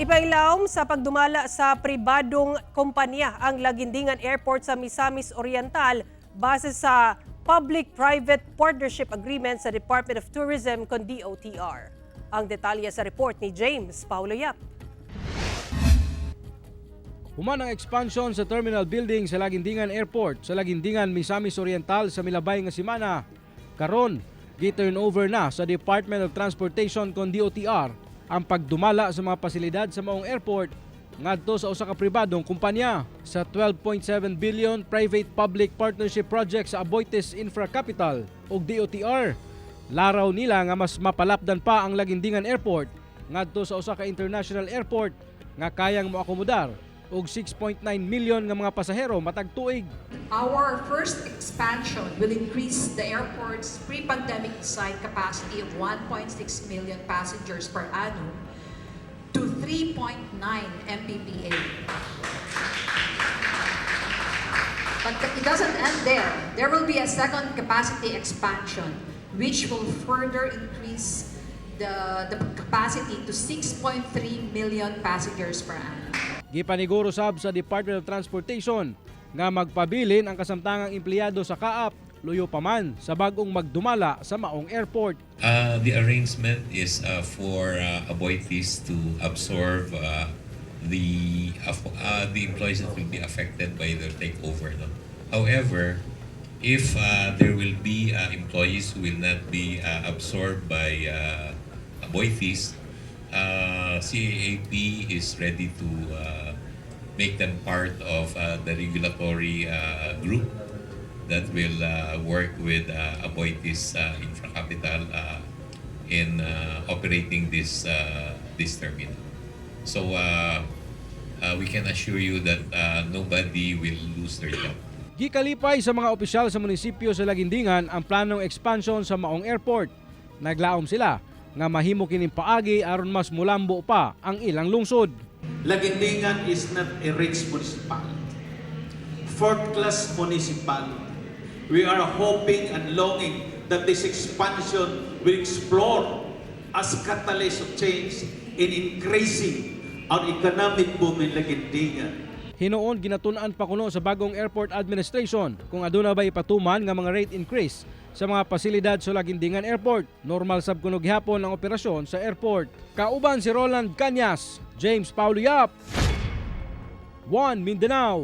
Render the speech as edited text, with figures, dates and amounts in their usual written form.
Ipailawom sa pagdumala sa pribadong kompanya ang Laguindingan Airport sa Misamis Oriental base sa Public-Private Partnership Agreement sa Department of Tourism con DOTR. Ang detalye sa report ni James Paulo Yap. Human ang expansion sa terminal building sa Laguindingan Airport sa Laguindingan, Misamis Oriental sa milabay nga semana. Karon, gi-turnover na sa Department of Transportation con DOTR ang pagdumala sa mga pasilidad sa maong airport ngadto sa usa ka pribadong kumpanya sa 12.7 billion private-public partnership project sa Aboitiz Infra Capital ug DOTR. Laraw nila nga mas mapalapdan pa ang Laguindingan Airport ngadto sa usa ka international airport nga kayang moakomodar og 6.9 million nga mga pasahero matag tuig. Our first expansion will increase the airport's pre-pandemic design capacity of 1.6 million passengers per annum to 3.9 MPPA. But it doesn't end there. There will be a second capacity expansion which will further increase the capacity to 6.3 million passengers per annum. Gipaniguro sab sa Department of Transportation nga magpabilin ang kasamtangang empleyado sa kaap luyo pa man sa bagong magdumala sa maong airport. The arrangement is for Aboitiz to absorb the employees that will be affected by the takeover. No? However, if there will be employees who will not be absorbed by Aboitiz, CAAP is ready to make them part of the regulatory group that will work with Aboitiz Infra Capital in operating this terminal. So we can assure you that nobody will lose their job. Gikalipay sa mga opisyal sa munisipyo sa Laguindingan ang planong expansion sa maong airport. Naglaom sila nga mahimo kining paagi aron mas mulambo pa ang ilang lungsod. Laguindingan is not a rich municipality. Fourth-class municipality. We are hoping and longing that this expansion will explore as catalyst of change in increasing our economic boom in Laguindingan. Hinuon ginatun-an pa kuno sa bagong airport administration kung aduna ba ipatuman nga mga rate increase sa mga pasilidad sa Laguindingan Airport. Normal sab kuno gihapon ang operasyon sa airport. Kauban si Roland Cañas, James Paulo Yap, 1 Mindanao.